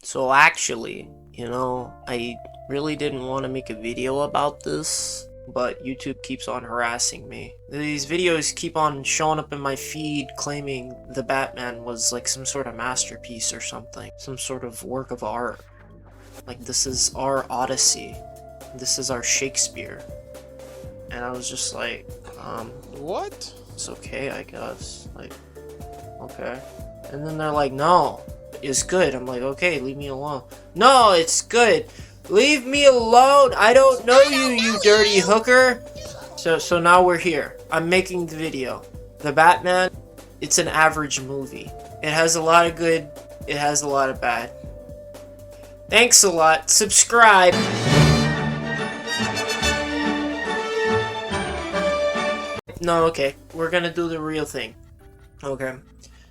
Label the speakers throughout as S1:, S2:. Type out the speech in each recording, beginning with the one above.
S1: So actually, I really didn't want to make a video about this, but YouTube keeps on harassing me. These videos keep on showing up in my feed claiming The Batman was like some sort of masterpiece or something. Some sort of work of art. Like, this is our Odyssey. This is our Shakespeare. And I was just like,
S2: What?
S1: it's okay, I guess. Like, okay. And then they're like, no, it's good. I'm like, okay, leave me alone. No, it's good. Leave me alone. I don't know you, you dirty hooker. So now we're here. I'm making the video. The Batman, it's an average movie. It has a lot of good, it has a lot of bad. Thanks a lot. Subscribe. No, okay. We're gonna do the real thing. Okay.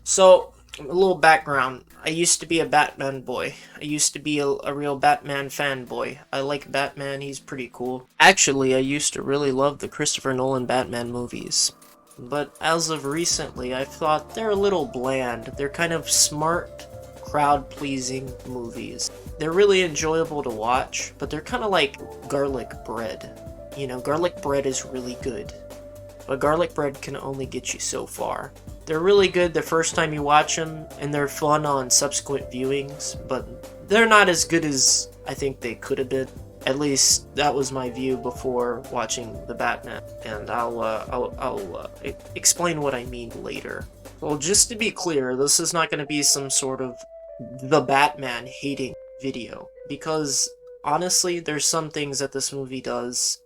S1: So, a little background. I used to be a Batman boy. I used to be a real Batman fanboy. I like Batman, he's pretty cool. Actually, I used to really love the Christopher Nolan Batman movies. But as of recently, I thought they're a little bland. They're kind of smart, crowd-pleasing movies. They're really enjoyable to watch, but they're kind of like garlic bread. You know, garlic bread is really good. But garlic bread can only get you so far. They're really good the first time you watch them, and they're fun on subsequent viewings, but they're not as good as I think they could have been. At least that was my view before watching The Batman, and I'll explain what I mean later. Well, just to be clear, this is not going to be some sort of The Batman hating video, because honestly, there's some things that this movie does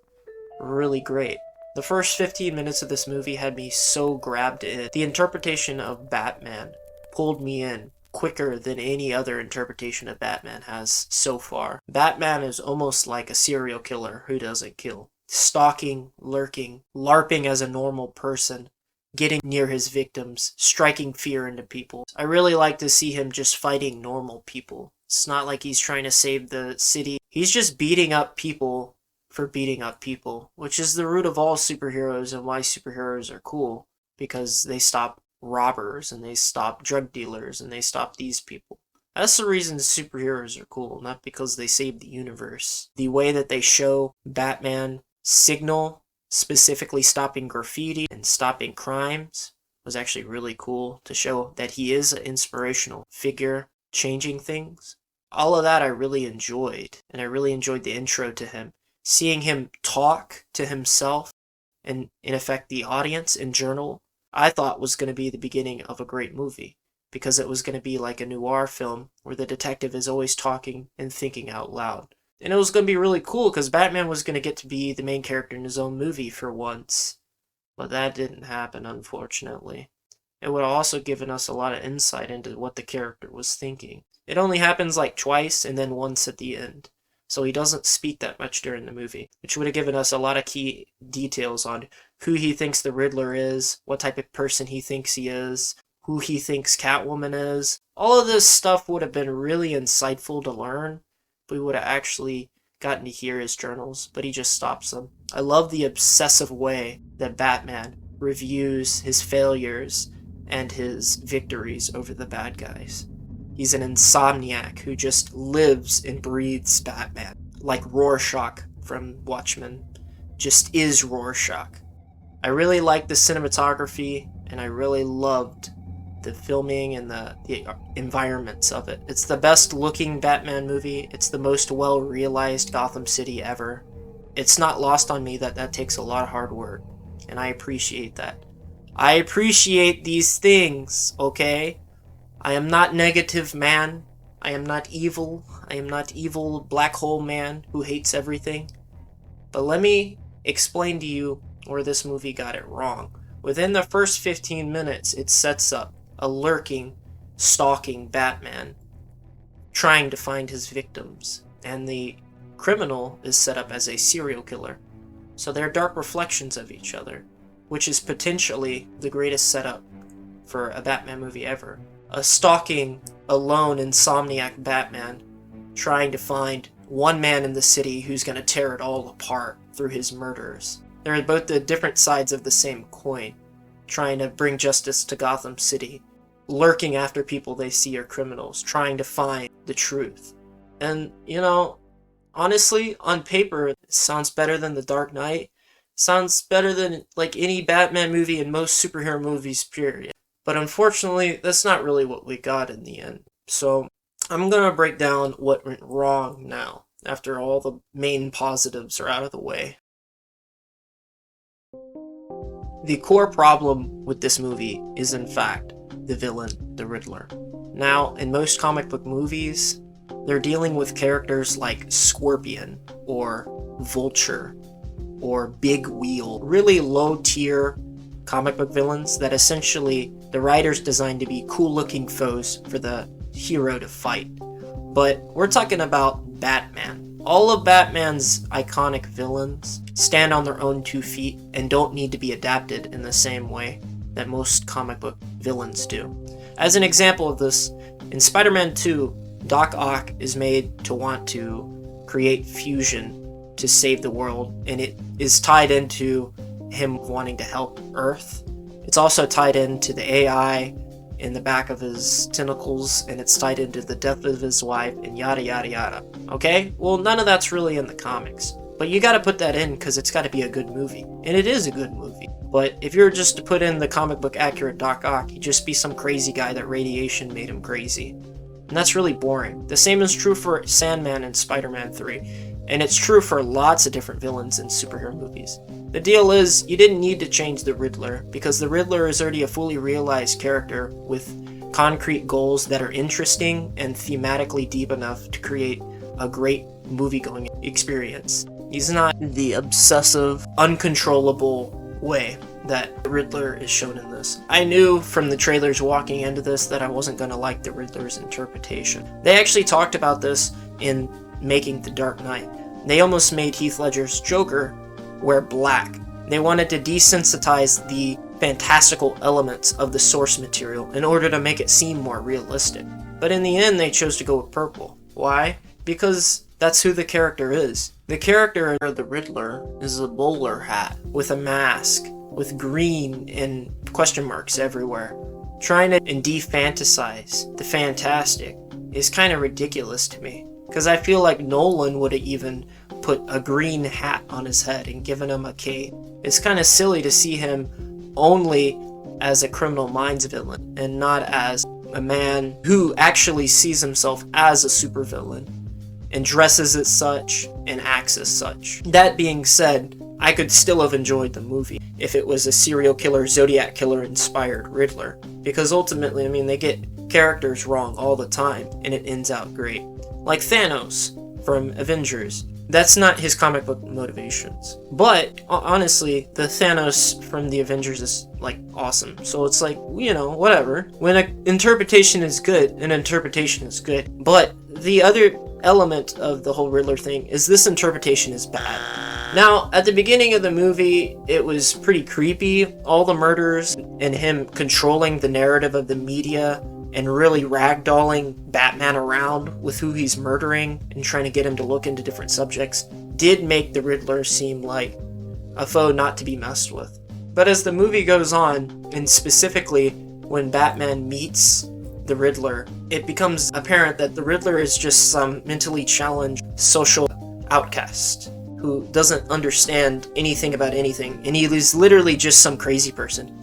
S1: really great. The first 15 minutes of this movie had me so grabbed in. The interpretation of Batman pulled me in quicker than any other interpretation of Batman has so far. Batman is almost like a serial killer who doesn't kill. Stalking, lurking, LARPing as a normal person, getting near his victims, striking fear into people. I really like to see him just fighting normal people. It's not like he's trying to save the city. He's just beating up people for beating up people, which is the root of all superheroes and why superheroes are cool, because they stop robbers and they stop drug dealers and they stop these people. That's the reason superheroes are cool, not because they save the universe. The way that they show Batman signal, specifically stopping graffiti and stopping crimes, was actually really cool to show that he is an inspirational figure changing things. All of that I really enjoyed, and I really enjoyed the intro to him. Seeing him talk to himself and, in effect, the audience in journal, I thought was going to be the beginning of a great movie, because it was going to be like a noir film where the detective is always talking and thinking out loud. And it was going to be really cool because Batman was going to get to be the main character in his own movie for once. But that didn't happen, unfortunately. It would have also given us a lot of insight into what the character was thinking. It only happens like twice and then once at the end. So he doesn't speak that much during the movie, which would have given us a lot of key details on who he thinks the Riddler is, what type of person he thinks he is, who he thinks Catwoman is. All of this stuff would have been really insightful to learn. We would have actually gotten to hear his journals, but he just stops them. I love the obsessive way that Batman reviews his failures and his victories over the bad guys. He's an insomniac who just lives and breathes Batman. Like Rorschach from Watchmen. Just is Rorschach. I really liked the cinematography, and I really loved the filming and the environments of it. It's the best looking Batman movie. It's the most well realized Gotham City ever. It's not lost on me that that takes a lot of hard work, and I appreciate that. I appreciate these things, okay? I am not negative man. I am not evil. I am not evil black hole man who hates everything. But let me explain to you where this movie got it wrong. Within the first 15 minutes, it sets up a lurking, stalking Batman trying to find his victims. And the criminal is set up as a serial killer. So they're dark reflections of each other, which is potentially the greatest setup for a Batman movie ever. A stalking, alone, insomniac Batman trying to find one man in the city who's going to tear it all apart through his murders. They're both the different sides of the same coin, trying to bring justice to Gotham City, lurking after people they see are criminals, trying to find the truth. And, you know, honestly, on paper, it sounds better than The Dark Knight. Sounds better than, like, any Batman movie and most superhero movies, period. But unfortunately, that's not really what we got in the end. So, I'm gonna break down what went wrong now, after all the main positives are out of the way. The core problem with this movie is, in fact, the villain, the Riddler. Now, in most comic book movies, they're dealing with characters like Scorpion, or Vulture, or Big Wheel, really low-tier comic book villains that essentially the writers designed to be cool-looking foes for the hero to fight. But we're talking about Batman. All of Batman's iconic villains stand on their own 2 feet and don't need to be adapted in the same way that most comic book villains do. As an example of this, in Spider-Man 2, Doc Ock is made to want to create fusion to save the world, and it is tied into him wanting to help Earth. It's also tied into the AI in the back of his tentacles, and it's tied into the death of his wife, and yada yada yada. Okay? Well, none of that's really in the comics. But you gotta put that in because it's gotta be a good movie. And it is a good movie. But if you were just to put in the comic book accurate Doc Ock, he'd just be some crazy guy that radiation made him crazy. And that's really boring. The same is true for Sandman in Spider-Man 3. And it's true for lots of different villains in superhero movies. The deal is, you didn't need to change the Riddler, because the Riddler is already a fully realized character with concrete goals that are interesting and thematically deep enough to create a great movie-going experience. He's not the obsessive, uncontrollable way that the Riddler is shown in this. I knew from the trailers walking into this that I wasn't going to like the Riddler's interpretation. They actually talked about this in making The Dark Knight. They almost made Heath Ledger's Joker wear black. They wanted to desensitize the fantastical elements of the source material in order to make it seem more realistic. But in the end, they chose to go with purple. Why? Because that's who the character is. The character of the Riddler is a bowler hat with a mask, with green and question marks everywhere. Trying to defantasize the fantastic is kind of ridiculous to me, because I feel like Nolan would have even put a green hat on his head and given him a cape. It's kind of silly to see him only as a Criminal Minds villain and not as a man who actually sees himself as a supervillain and dresses as such and acts as such. That being said, I could still have enjoyed the movie if it was a serial killer, Zodiac killer inspired Riddler, because ultimately, I mean, they get characters wrong all the time and it ends out great. Like Thanos from Avengers. That's not his comic book motivations. But, honestly, the Thanos from the Avengers is, like, awesome. So it's like, you know, whatever. When an interpretation is good, an interpretation is good. But the other element of the whole Riddler thing is this interpretation is bad. Now, at the beginning of the movie, it was pretty creepy. All the murders and him controlling the narrative of the media and really ragdolling Batman around with who he's murdering and trying to get him to look into different subjects did make the Riddler seem like a foe not to be messed with. But as the movie goes on, and specifically when Batman meets the Riddler, it becomes apparent that the Riddler is just some mentally challenged social outcast who doesn't understand anything about anything, and he is literally just some crazy person.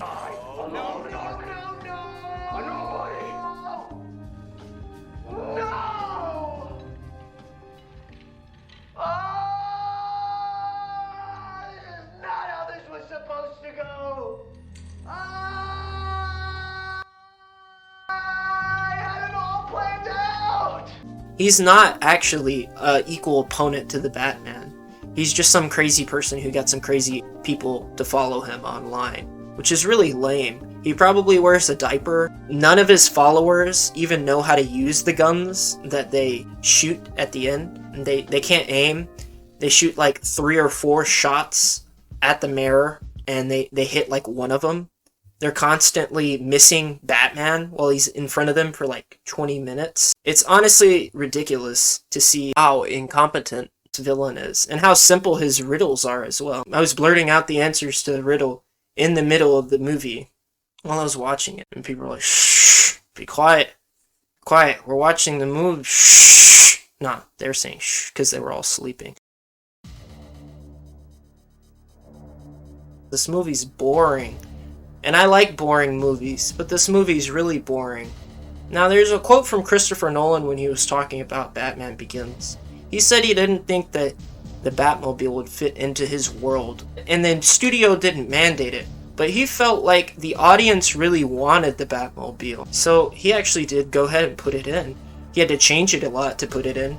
S1: He's not actually an equal opponent to the Batman. He's just some crazy person who got some crazy people to follow him online, which is really lame. He probably wears a diaper. None of his followers even know how to use the guns that they shoot at the end. They can't aim. They shoot like 3 or 4 shots at the mirror, and they hit like one of them. They're constantly missing Batman while he's in front of them for like 20 minutes. It's honestly ridiculous to see how incompetent this villain is, and how simple his riddles are as well. I was blurting out the answers to the riddle in the middle of the movie while I was watching it, and people were like, shh, be quiet. quiet, we're watching the movie. Shh. Nah, they're saying shh because they were all sleeping. This movie's boring. And I like boring movies, but this movie's really boring. Now, there's a quote from Christopher Nolan when he was talking about Batman Begins. He said he didn't think that the Batmobile would fit into his world, and the studio didn't mandate it, but he felt like the audience really wanted the Batmobile, so he actually did go ahead and put it in. He had to change it a lot to put it in,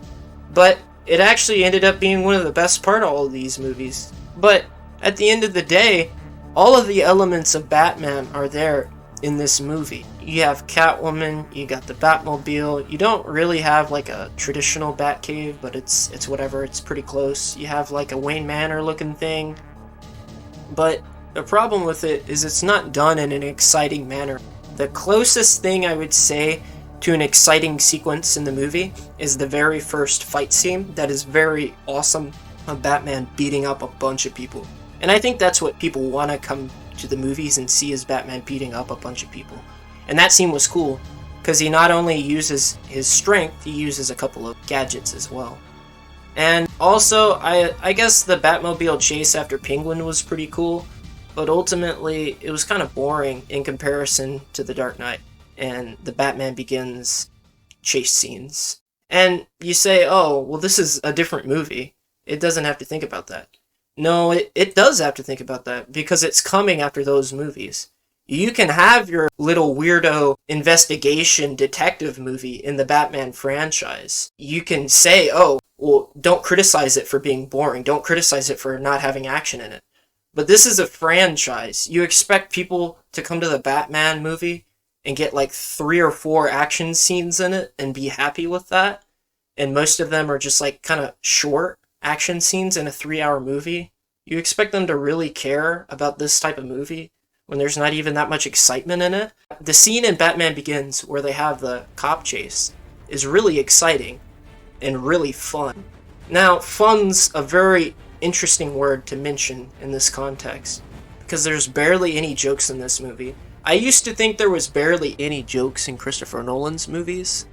S1: but it actually ended up being one of the best part of all of these movies. But at the end of the day, all of the elements of Batman are there in this movie. You have Catwoman, you got the Batmobile, you don't really have like a traditional Batcave, but it's whatever, it's pretty close. You have like a Wayne Manor looking thing, but the problem with it is it's not done in an exciting manner. The closest thing I would say to an exciting sequence in the movie is the very first fight scene that is very awesome, of Batman beating up a bunch of people. And I think that's what people want to come to the movies and see, is Batman beating up a bunch of people. And that scene was cool, because he not only uses his strength, he uses a couple of gadgets as well. And also, I guess the Batmobile chase after Penguin was pretty cool, but ultimately it was kind of boring in comparison to The Dark Knight and the Batman Begins chase scenes. And you say, oh, well, this is a different movie. It doesn't have to think about that. No, it does have to think about that, because it's coming after those movies. You can have your little weirdo investigation detective movie in the Batman franchise. You can say, oh, well, don't criticize it for being boring. Don't criticize it for not having action in it. But this is a franchise. You expect people to come to the Batman movie and get like 3 or 4 action scenes in it and be happy with that. And most of them are just like kind of short action scenes in a 3-hour movie. You expect them to really care about this type of movie when there's not even that much excitement in it? The scene in Batman Begins where they have the cop chase is really exciting and really fun. Now, fun's a very interesting word to mention in this context, because there's barely any jokes in this movie. I used to think there was barely any jokes in Christopher Nolan's movies,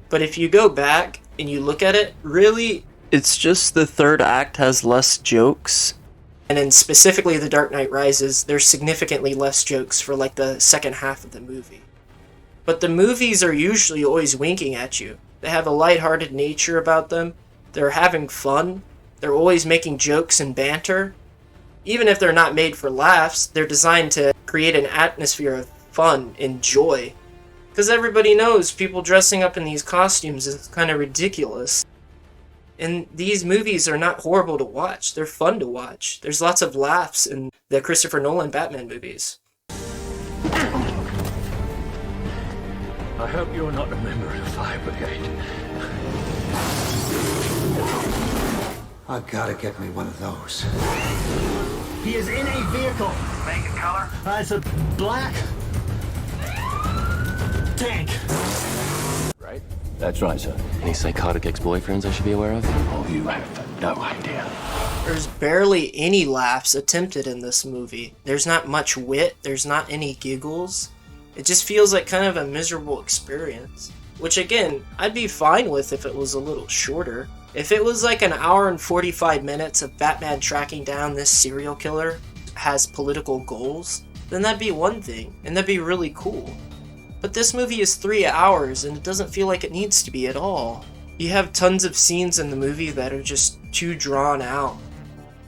S1: but if you go back and you look at it, really, it's just the third act has less jokes. And in specifically The Dark Knight Rises, there's significantly less jokes for like the second half of the movie. But the movies are usually always winking at you. They have a lighthearted nature about them. They're having fun. They're always making jokes and banter. Even if they're not made for laughs, they're designed to create an atmosphere of fun and joy. Because everybody knows people dressing up in these costumes is kind of ridiculous. And these movies are not horrible to watch. They're fun to watch. There's lots of laughs in the Christopher Nolan Batman movies.
S3: I hope you're not a member of the fire brigade.
S4: I gotta get me one of those.
S3: He is in a vehicle.
S5: Make and color?
S3: It's a black tank.
S5: Right?
S6: That's right, sir. Any psychotic ex-boyfriends I should be aware of?
S3: Oh, you have no idea.
S1: There's barely any laughs attempted in this movie. There's not much wit. There's not any giggles. It just feels like kind of a miserable experience. Which, again, I'd be fine with if it was a little shorter. If it was like an hour and 45 minutes of Batman tracking down this serial killer has political goals, then that'd be one thing, and that'd be really cool. But this movie is 3 hours, and it doesn't feel like it needs to be at all. You have tons of scenes in the movie that are just too drawn out.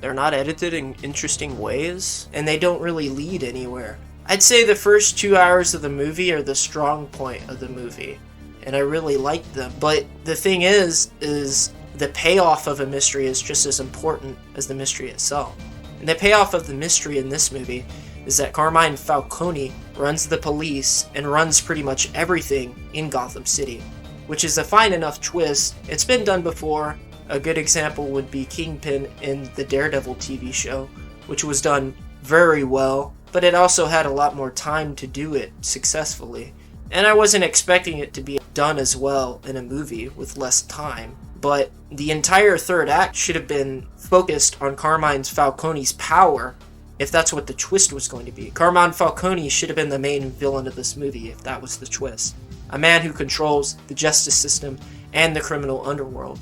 S1: They're not edited in interesting ways, and they don't really lead anywhere. I'd say the first 2 hours of the movie are the strong point of the movie, and I really like them. But the thing is the payoff of a mystery is just as important as the mystery itself. And the payoff of the mystery in this movie is that Carmine Falcone runs the police and runs pretty much everything in Gotham City, which is a fine enough twist. It's been done before. A good example would be Kingpin in the Daredevil TV show, which was done very well, but it also had a lot more time to do it successfully. And I wasn't expecting it to be done as well in a movie with less time. But the entire third act should have been focused on Carmine Falcone's power, if that's what the twist was going to be. Carmine Falcone should have been the main villain of this movie if that was the twist. a man who controls the justice system and the criminal underworld.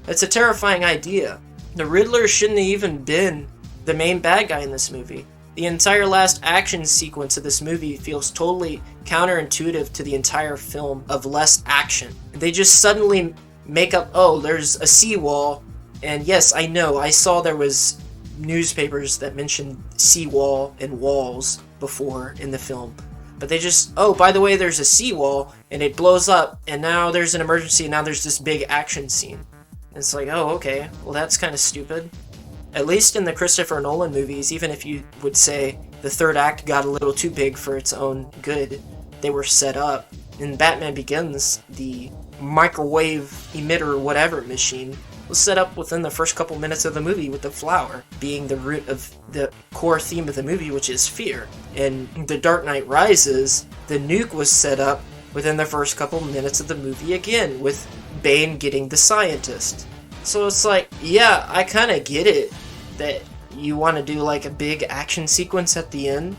S1: It's a terrifying idea. The Riddler shouldn't have even been the main bad guy in this movie. The entire last action sequence of this movie feels totally counterintuitive to the entire film of less action. They just suddenly make up, oh, there's a seawall, and yes, I know, I saw there was newspapers that mentioned seawall and walls before in the film. But they just, oh, by the way, there's a seawall, and it blows up, and now there's an emergency, and now there's this big action scene. And it's like, oh, okay, well, that's kind of stupid. At least in the Christopher Nolan movies, even if you would say the third act got a little too big for its own good, they were set up. In Batman Begins, the microwave emitter whatever machine was set up within the first couple minutes of the movie, with the flower being the root of the core theme of the movie, which is fear. In The Dark Knight Rises, the nuke was set up within the first couple minutes of the movie again, with Bane getting the scientist. So it's like, yeah, I kind of get it that you want to do like a big action sequence at the end.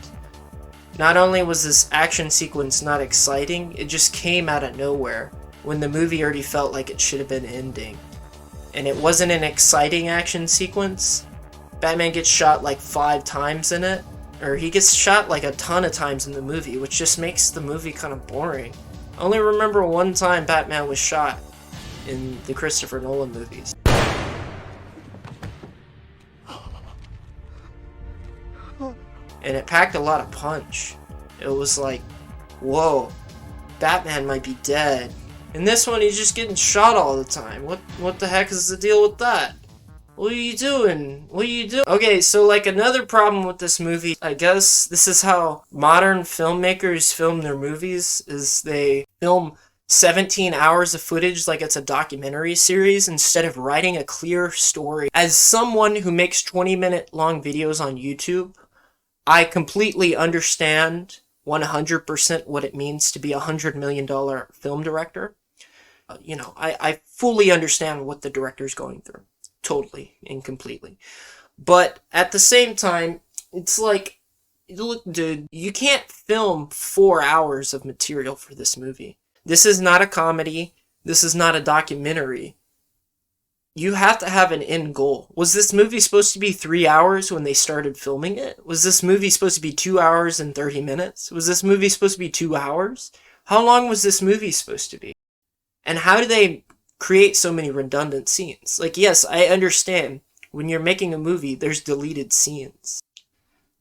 S1: Not only was this action sequence not exciting, it just came out of nowhere when the movie already felt like it should have been ending. And it wasn't an exciting action sequence. Batman gets shot like 5 times in it, or he gets shot like a ton of times in the movie, which just makes the movie kind of boring. I only remember one time Batman was shot in the Christopher Nolan movies. And it packed a lot of punch. It was like, whoa, Batman might be dead. In this one, he's just getting shot all the time. What the heck is the deal with that? What are you doing? What are you doing? Okay, so like another problem with this movie, I guess this is how modern filmmakers film their movies, is they film 17 hours of footage like it's a documentary series instead of writing a clear story. As someone who makes 20-minute long videos on YouTube, I completely understand 100% what it means to be a $100 million film director. I fully understand what the director's going through. Totally and completely. But at the same time, it's like, look, dude, you can't film 4 hours of material for this movie. This is not a comedy. This is not a documentary. You have to have an end goal. Was this movie supposed to be 3 hours when they started filming it? Was this movie supposed to be 2 hours and 30 minutes? Was this movie supposed to be 2 hours? How long was this movie supposed to be? And how do they create so many redundant scenes? Like, yes, I understand when you're making a movie, there's deleted scenes.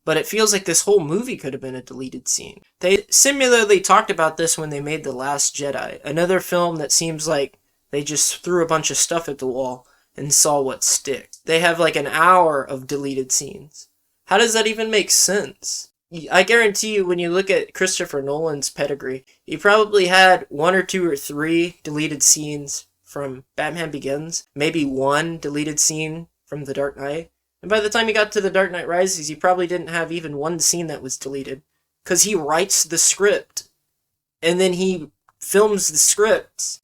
S1: But it feels like this whole movie could have been a deleted scene. They similarly talked about this when they made The Last Jedi, another film that seems like they just threw a bunch of stuff at the wall and saw what sticks. They have like an hour of deleted scenes. How does that even make sense? I guarantee you, when you look at Christopher Nolan's pedigree, he probably had 1 or 2 or 3 deleted scenes from Batman Begins, maybe 1 deleted scene from The Dark Knight. And by the time he got to The Dark Knight Rises, he probably didn't have even 1 scene that was deleted. Because he writes the script, and then he films the scripts.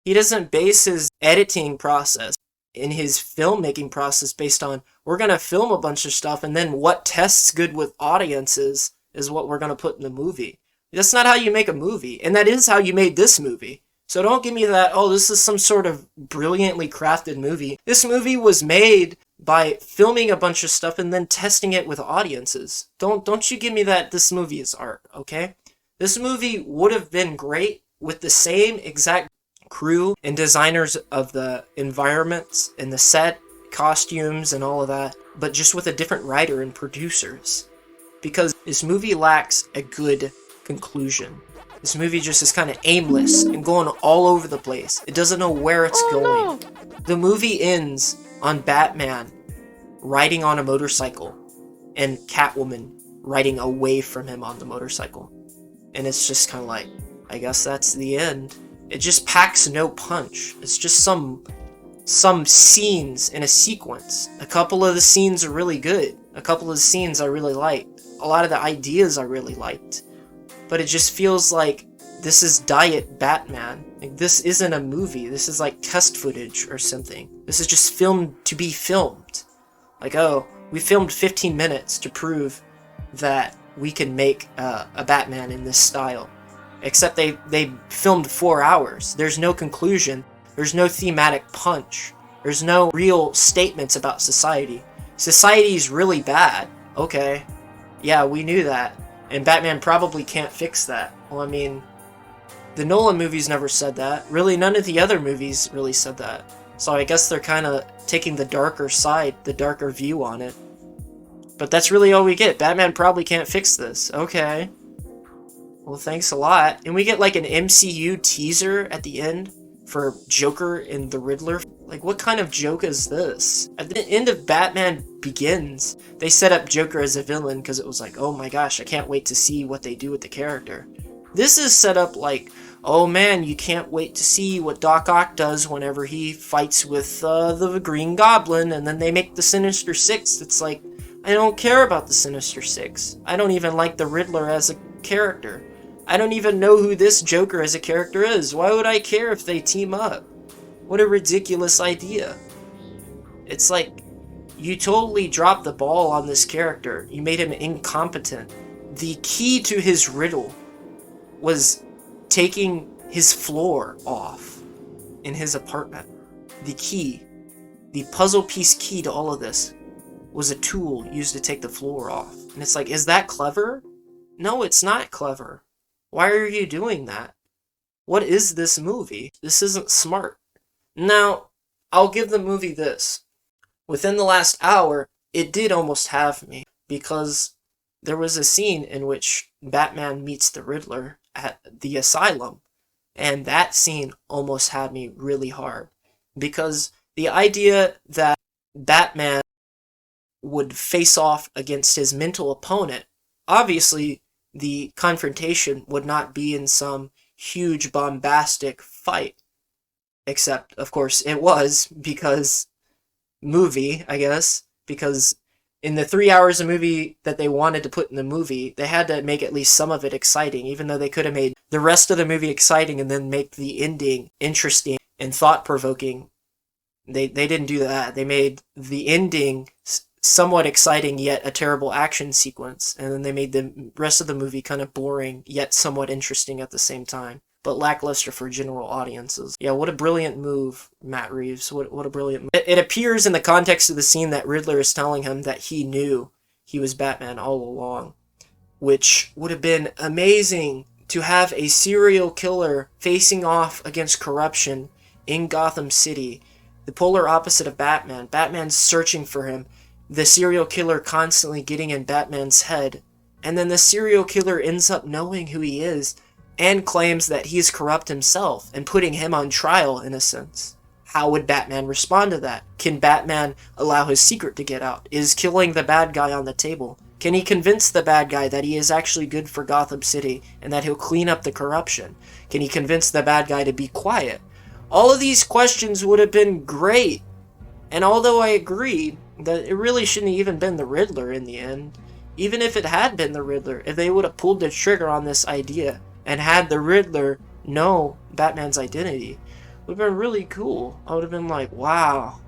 S1: He doesn't base his editing process in his filmmaking process based on, we're going to film a bunch of stuff, and then what tests good with audiences is what we're going to put in the movie. That's not how you make a movie, and that is how you made this movie. So don't give me that, oh, this is some sort of brilliantly crafted movie. This movie was made by filming a bunch of stuff and then testing it with audiences. Don't you give me that this movie is art, okay? This movie would have been great with the same exact crew and designers of the environments and the set, costumes and all of that, but just with a different writer and producers. Because this movie lacks a good conclusion. This movie just is kind of aimless and going all over the place. It doesn't know where it's going. No. The movie ends on Batman riding on a motorcycle and Catwoman riding away from him on the motorcycle. And it's just kind of like, I guess that's the end. It just packs no punch. It's just some scenes in a sequence. A couple of the scenes are really good. A couple of the scenes I really liked. A lot of the ideas I really liked. But it just feels like this is Diet Batman. Like, this isn't a movie. This is like test footage or something. This is just filmed to be filmed. Like, oh, we filmed 15 minutes to prove that we can make a Batman in this style. Except they filmed 4 hours. There's no conclusion. There's no thematic punch. There's no real statements about society. Society's really bad. Okay. Yeah, we knew that. And Batman probably can't fix that. Well, I mean, the Nolan movies never said that. Really, none of the other movies really said that. So I guess they're kind of taking the darker side, the darker view on it. But that's really all we get. Batman probably can't fix this. Okay. Well, thanks a lot. And we get like an MCU teaser at the end for Joker and the Riddler. Like, what kind of joke is this? At the end of Batman Begins, they set up Joker as a villain because it was like, oh my gosh, I can't wait to see what they do with the character. This is set up like, oh man, you can't wait to see what Doc Ock does whenever he fights with the Green Goblin, and then they make the Sinister Six. It's like, I don't care about the Sinister Six. I don't even like the Riddler as a character. I don't even know who this Joker as a character is. Why would I care if they team up? What a ridiculous idea. It's like, you totally dropped the ball on this character. You made him incompetent. The key to his riddle was taking his floor off in his apartment. The key, the puzzle piece key to all of this, was a tool used to take the floor off. And it's like, is that clever? No, it's not clever. Why are you doing that? What is this movie? This isn't smart. Now, I'll give the movie this. Within the last hour, it did almost have me, because there was a scene in which Batman meets the Riddler at the asylum, and that scene almost had me really hard, because the idea that Batman would face off against his mental opponent, obviously the confrontation would not be in some huge bombastic fight. Except, of course, it was, because movie, I guess, because in the 3 hours of movie that they wanted to put in the movie, they had to make at least some of it exciting, even though they could have made the rest of the movie exciting and then make the ending interesting and thought-provoking. They didn't do that. They made the ending somewhat exciting, yet a terrible action sequence, and then they made the rest of the movie kind of boring, yet somewhat interesting at the same time, but lackluster for general audiences. Yeah, what a brilliant move, Matt Reeves. What a brilliant move. It appears in the context of the scene that Riddler is telling him that he knew he was Batman all along, which would have been amazing to have a serial killer facing off against corruption in Gotham City, the polar opposite of Batman. Batman's searching for him, the serial killer constantly getting in Batman's head, and then the serial killer ends up knowing who he is and claims that he's corrupt himself and putting him on trial in a sense. How would Batman respond to that? Can Batman allow his secret to get out? Is killing the bad guy on the table? Can he convince the bad guy that he is actually good for Gotham City and that he'll clean up the corruption? Can he convince the bad guy to be quiet? All of these questions would have been great. And although I agree that it really shouldn't have even been the Riddler in the end, even if it had been the Riddler, if they would have pulled the trigger on this idea and had the Riddler know Batman's identity, it would have been really cool. I would have been like, wow,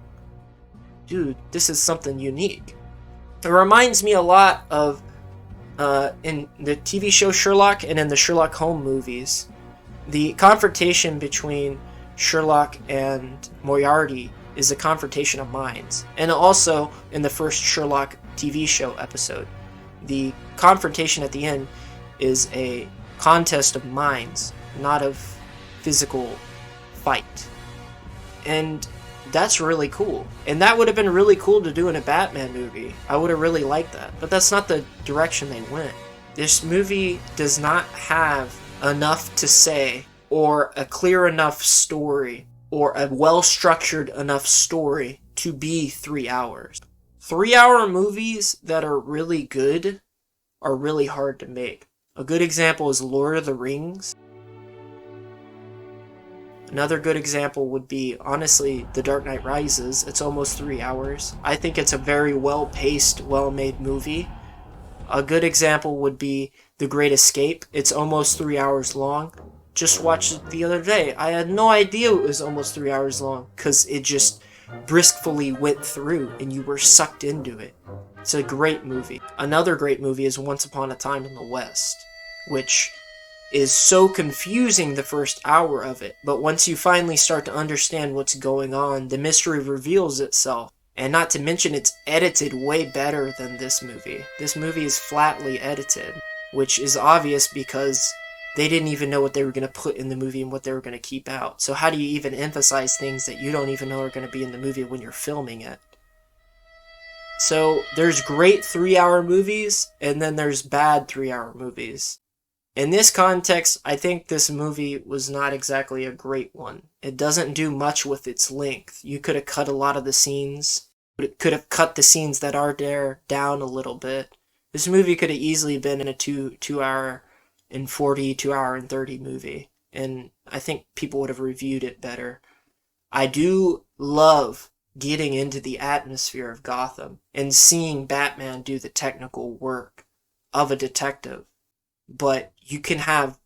S1: dude, this is something unique. It reminds me a lot of in the TV show Sherlock and in the Sherlock Holmes movies, the confrontation between Sherlock and Moriarty is a confrontation of minds. And also in the first Sherlock TV show episode, the confrontation at the end is a contest of minds, not of physical fight. And that's really cool. And that would have been really cool to do in a Batman movie. I would have really liked that. But that's not the direction they went. This movie does not have enough to say, or a clear enough story, or a well-structured enough story to be 3 hours. 3-hour movies that are really good are really hard to make. A good example is Lord of the Rings. Another good example would be, honestly, The Dark Knight Rises. It's almost 3 hours. I think it's a very well-paced, well-made movie. A good example would be The Great Escape. It's almost 3 hours long. Just watched it the other day. I had no idea it was almost 3 hours long, because it just briskly went through and you were sucked into it. It's a great movie. Another great movie is Once Upon a Time in the West, which is so confusing the first hour of it, but once you finally start to understand what's going on, the mystery reveals itself. And not to mention, it's edited way better than this movie. This movie is flatly edited, which is obvious because they didn't even know what they were going to put in the movie and what they were going to keep out. So how do you even emphasize things that you don't even know are going to be in the movie when you're filming it? So there's great 3-hour movies, and then there's bad 3-hour movies. In this context, I think this movie was not exactly a great one. It doesn't do much with its length. You could have cut a lot of the scenes, but it could have cut the scenes that are there down a little bit. This movie could have easily been in a 2-hour and 40, 2-hour and 30 movie, and I think people would have reviewed it better. I do love getting into the atmosphere of Gotham and seeing Batman do the technical work of a detective. But you can have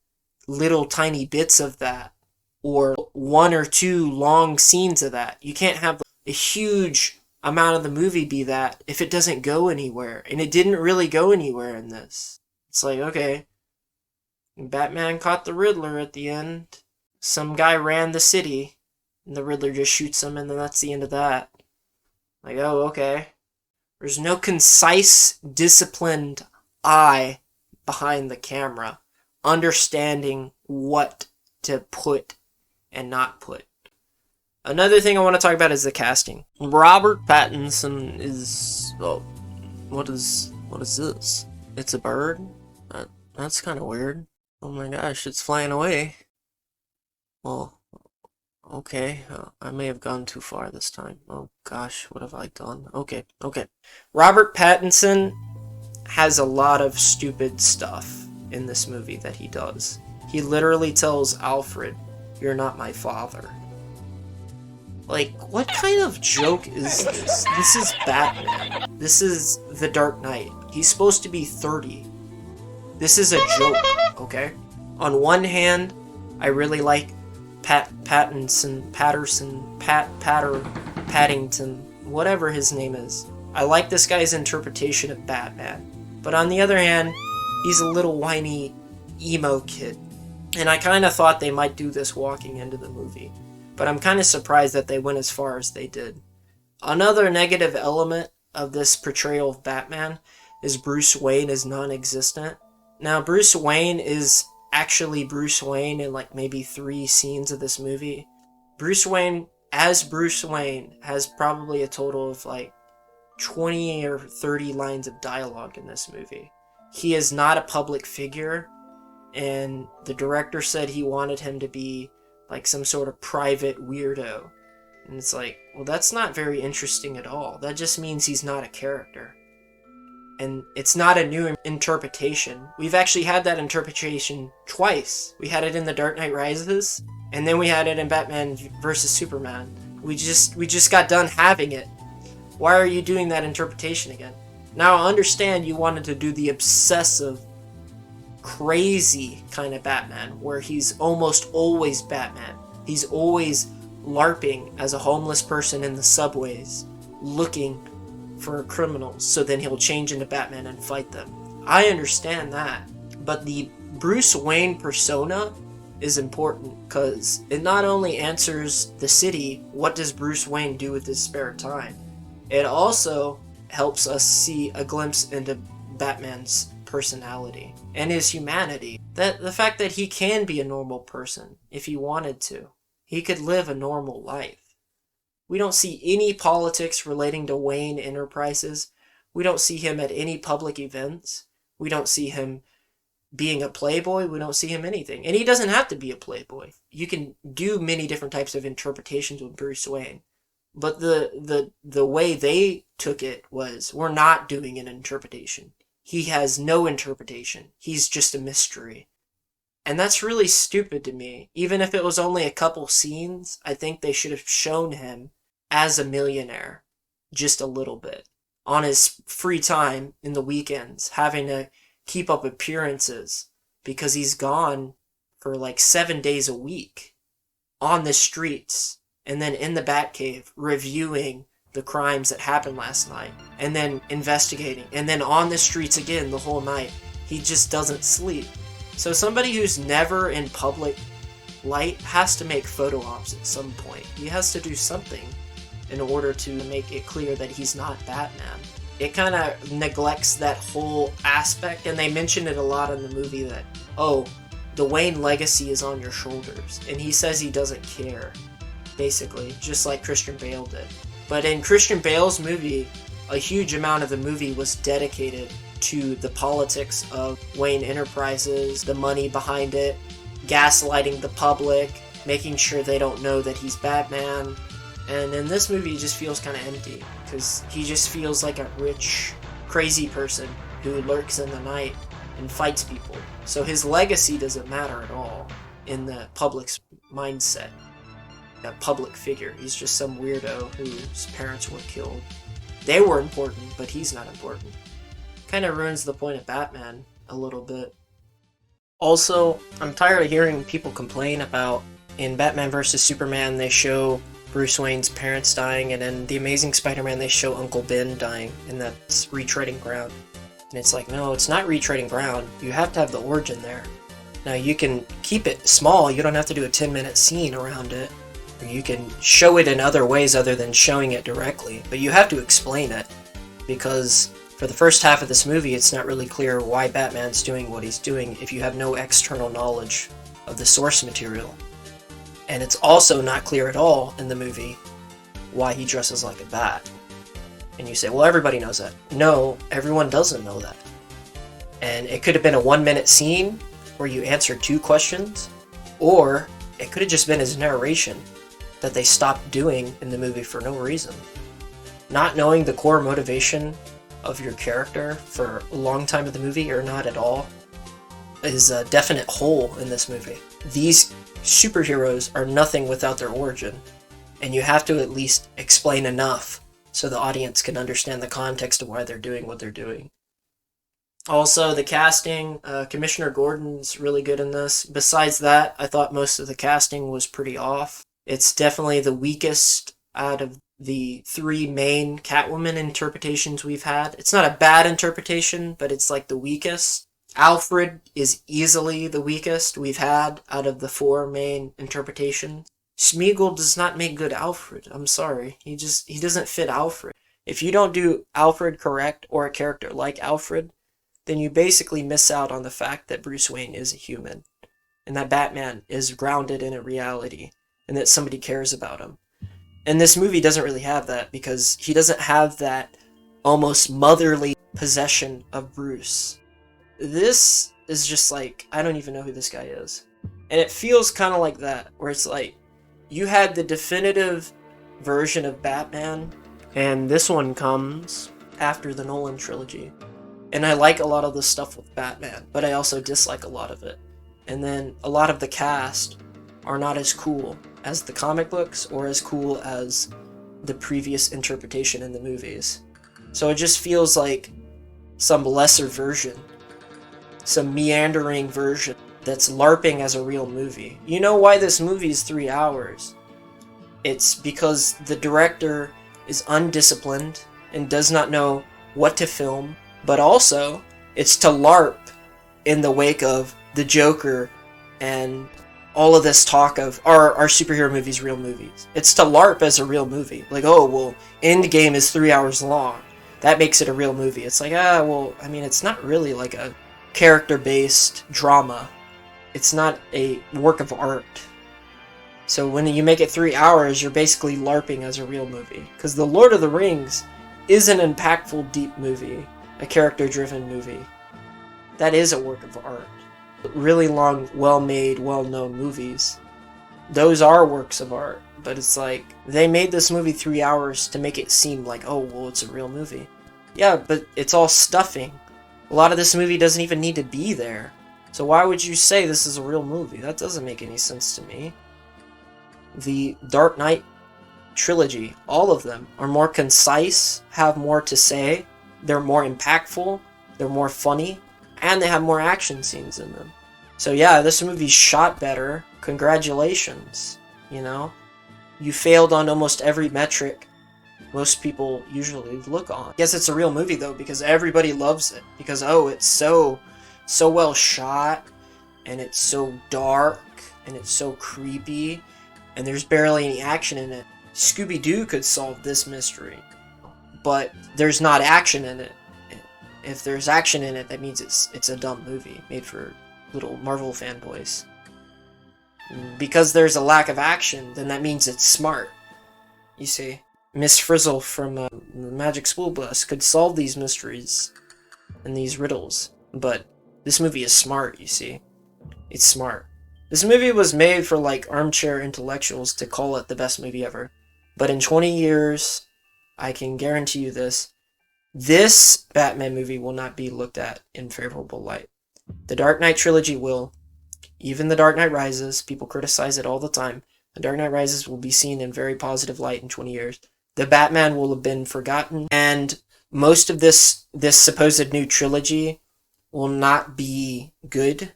S1: little tiny bits of that, or 1 or 2 long scenes of that. You can't have a huge amount of the movie be that if it doesn't go anywhere. And it didn't really go anywhere in this. It's like, okay, Batman caught the Riddler at the end. Some guy ran the city, and the Riddler just shoots him, and then that's the end of that. Like, oh, okay. There's no concise, disciplined eye behind the camera, understanding what to put and not put. Another thing I want to talk about is the casting. Robert Pattinson is... oh, what is this? It's a bird? That's kind of weird. Oh my gosh, it's flying away. Well, okay, I may have gone too far this time. Oh gosh, what have I done? Okay. Robert Pattinson has a lot of stupid stuff in this movie that he does. He literally tells Alfred, "You're not my father." Like, what kind of joke is this? This is Batman. This is The Dark Knight. He's supposed to be 30. This is a joke, okay? On one hand, I really like Paddington, whatever his name is. I like this guy's interpretation of Batman. But on the other hand, he's a little whiny emo kid. And I kind of thought they might do this walking into the movie. But I'm kind of surprised that they went as far as they did. Another negative element of this portrayal of Batman is Bruce Wayne is non-existent. Now, Bruce Wayne is actually Bruce Wayne in like maybe 3 scenes of this movie. Bruce Wayne, as Bruce Wayne, has probably a total of like 20 or 30 lines of dialogue in this movie. He is not a public figure, and the director said he wanted him to be like some sort of private weirdo. And it's like, well, that's not very interesting at all. That just means he's not a character. And it's not a new interpretation. We've actually had that interpretation twice. We had it in The Dark Knight Rises, and then we had it in Batman vs. Superman. We just got done having it. Why are you doing that interpretation again? Now I understand you wanted to do the obsessive, crazy kind of Batman, where he's almost always Batman. He's always LARPing as a homeless person in the subways, looking for criminals, so then he'll change into Batman and fight them. I understand that, but the Bruce Wayne persona is important because it not only answers the city, what does Bruce Wayne do with his spare time? It also helps us see a glimpse into Batman's personality and his humanity. That the fact that he can be a normal person if he wanted to. He could live a normal life. We don't see any politics relating to Wayne Enterprises. We don't see him at any public events. We don't see him being a playboy. We don't see him anything. And he doesn't have to be a playboy. You can do many different types of interpretations with Bruce Wayne. But the way they took it was, we're not doing an interpretation. He has no interpretation. He's just a mystery. And that's really stupid to me. Even if it was only a couple scenes, I think they should have shown him as a millionaire just a little bit. On his free time in the weekends, having to keep up appearances because he's gone for like 7 days a week on the streets and then in the Batcave reviewing the crimes that happened last night and then investigating and then on the streets again the whole night. He just doesn't sleep. So somebody who's never in public light has to make photo ops at some point. He has to do something in order to make it clear that he's not Batman. It kind of neglects that whole aspect, and they mention it a lot in the movie that, oh, the Wayne legacy is on your shoulders, and he says he doesn't care, basically, just like Christian Bale did. But in Christian Bale's movie, a huge amount of the movie was dedicated to the politics of Wayne Enterprises, the money behind it, gaslighting the public, making sure they don't know that he's Batman. And in this movie, he just feels kind of empty, because he just feels like a rich, crazy person who lurks in the night and fights people. So his legacy doesn't matter at all in the public's mindset. A public figure. He's just some weirdo whose parents were killed. They were important, but he's not important. Kind of ruins the point of Batman a little bit. Also, I'm tired of hearing people complain about, in Batman vs. Superman, they show Bruce Wayne's parents dying, and in The Amazing Spider-Man, they show Uncle Ben dying, and that's retreading ground. And it's like, no, it's not retreading ground. You have to have the origin there. Now, you can keep it small. You don't have to do a 10-minute scene around it. Or you can show it in other ways other than showing it directly. But you have to explain it, because for the first half of this movie, it's not really clear why Batman's doing what he's doing if you have no external knowledge of the source material. And it's also not clear at all in the movie why he dresses like a bat. And you say, well, everybody knows that. No, everyone doesn't know that. And it could have been a 1-minute scene where you answer 2 questions, or it could have just been his narration that they stopped doing in the movie for no reason. Not knowing the core motivation of your character for a long time of the movie, or not at all, is a definite hole in this movie. These superheroes are nothing without their origin, and you have to at least explain enough so the audience can understand the context of why they're doing what they're doing. Also, the casting, Commissioner Gordon's really good in this. Besides that, I thought most of the casting was pretty off. It's definitely the weakest out of the 3 main Catwoman interpretations we've had. It's not a bad interpretation, but it's like the weakest. Alfred is easily the weakest we've had out of the 4 main interpretations. Smeagol does not make good Alfred. I'm sorry. He doesn't fit Alfred. If you don't do Alfred correct, or a character like Alfred, then you basically miss out on the fact that Bruce Wayne is a human, and that Batman is grounded in a reality, and that somebody cares about him. And this movie doesn't really have that, because he doesn't have that almost motherly possession of Bruce. This is just like, I don't even know who this guy is. And it feels kind of like that, where it's like, you had the definitive version of Batman, and this one comes after the Nolan trilogy. And I like a lot of the stuff with Batman, but I also dislike a lot of it. And then a lot of the cast are not as cool as the comic books, or as cool as the previous interpretation in the movies. So it just feels like some lesser version, some meandering version that's LARPing as a real movie. You know why this movie is 3 hours? It's because the director is undisciplined and does not know what to film, but also it's to LARP in the wake of the Joker and all of this talk of, are superhero movies real movies? It's to LARP as a real movie. Like, oh, well, Endgame is 3 hours long. That makes it a real movie. It's like, well, I mean, it's not really like a character-based drama. It's not a work of art. So when you make it 3 hours, you're basically LARPing as a real movie. Because The Lord of the Rings is an impactful, deep movie. A character-driven movie. That is a work of art. Really long, well-made, well-known movies, those are works of art. But it's like, they made this movie 3 hours to make it seem like, oh, well, it's a real movie. Yeah, but it's all stuffing. A lot of this movie doesn't even need to be there. So why would you say this is a real movie? That doesn't make any sense to me. The Dark Knight trilogy, all of them, are more concise, have more to say, they're more impactful, they're more funny, and they have more action scenes in them. So yeah, this movie's shot better. Congratulations, you know? You failed on almost every metric most people usually look on. I guess it's a real movie though, because everybody loves it. Because, oh, it's so well shot. and it's so dark, and it's so creepy, and there's barely any action in it. Scooby-Doo could solve this mystery, but there's not action in it. If there's action in it, that means it's a dumb movie made for little Marvel fanboys. Because there's a lack of action, then that means it's smart. You see, Miss Frizzle from the Magic School Bus could solve these mysteries and these riddles, but this movie is smart, you see. It's smart. This movie was made for, like, armchair intellectuals to call it the best movie ever. But in 20 years, I can guarantee you this Batman movie will not be looked at in favorable light. The Dark Knight trilogy will. Even The Dark Knight Rises, people criticize it all the time. The Dark Knight Rises will be seen in very positive light in 20 years. The Batman will have been forgotten, and most of this supposed new trilogy will not be good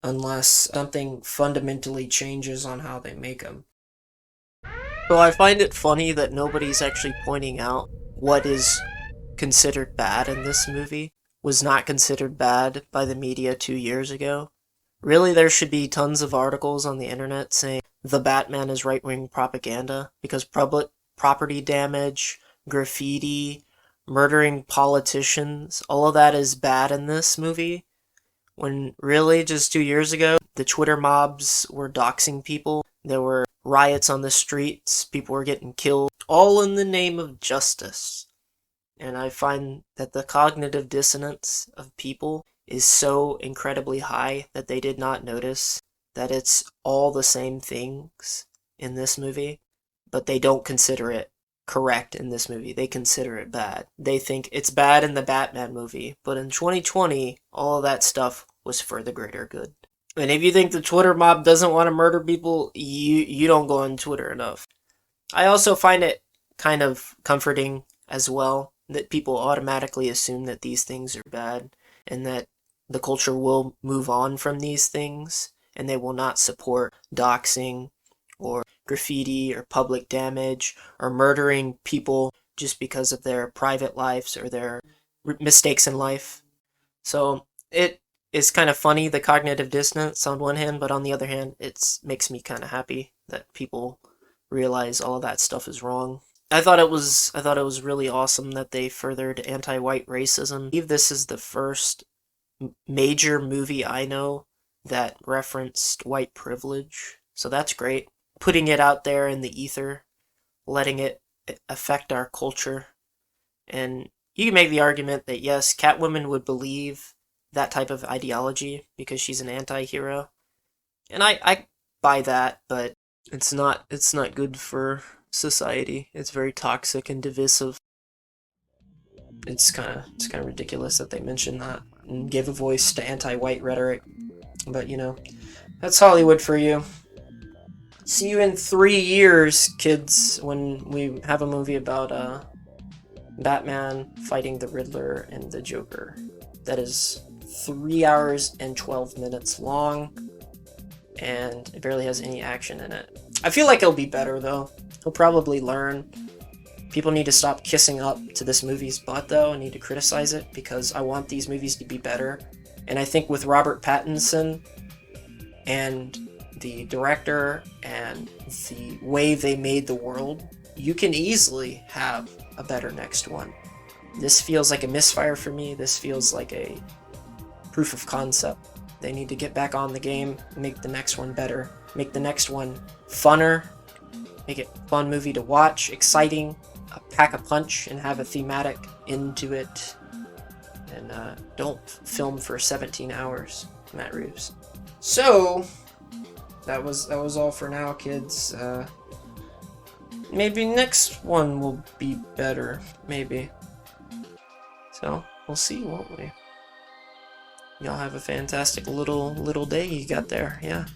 S1: unless something fundamentally changes on how they make them. So I find it funny that nobody's actually pointing out what is considered bad in this movie was not considered bad by the media 2 years ago. Really, there should be tons of articles on the internet saying the Batman is right-wing propaganda because public property damage, graffiti, murdering politicians, all of that is bad in this movie. When really, just 2 years ago, the Twitter mobs were doxing people. There were riots on the streets, people were getting killed, all in the name of justice. And I find that the cognitive dissonance of people is so incredibly high that they did not notice that it's all the same things in this movie, but they don't consider it correct in this movie. They consider it bad. They think it's bad in the Batman movie, but in 2020, all of that stuff was for the greater good. And if you think the Twitter mob doesn't want to murder people, you don't go on Twitter enough. I also find it kind of comforting as well that people automatically assume that these things are bad and that the culture will move on from these things and they will not support doxing or graffiti or public damage or murdering people just because of their private lives or their mistakes in life. So it is kind of funny, the cognitive dissonance on one hand, but on the other hand, it makes me kind of happy that people realize all of that stuff is wrong. I thought it was really awesome that they furthered anti-white racism. I believe this is the first major movie I know that referenced white privilege, so that's great. Putting it out there in the ether, letting it affect our culture. And you can make the argument that yes, Catwoman would believe that type of ideology because she's an anti-hero. And I buy that, but it's not good for society. It's very toxic and divisive. It's kind of ridiculous that they mentioned that and gave a voice to anti-white rhetoric. But you know, that's Hollywood for you. See you in 3 years, kids, when we have a movie about Batman fighting the Riddler and the Joker. That is 3 hours and 12 minutes long, and it barely has any action in it. I feel like it'll be better, though. He'll probably learn. People need to stop kissing up to this movie's butt, though, and need to criticize it, because I want these movies to be better. And I think with Robert Pattinson and the director and the way they made the world, you can easily have a better next one. This feels like a misfire for me. This feels like a proof of concept. They need to get back on the game, make the next one better, make the next one funner, make it a fun movie to watch, exciting, pack a punch, and have a thematic into it. And don't film for 17 hours, Matt Reeves. So that was all for now, kids. Maybe next one will be better, maybe. So we'll see, won't we? Y'all have a fantastic little day you got there, yeah.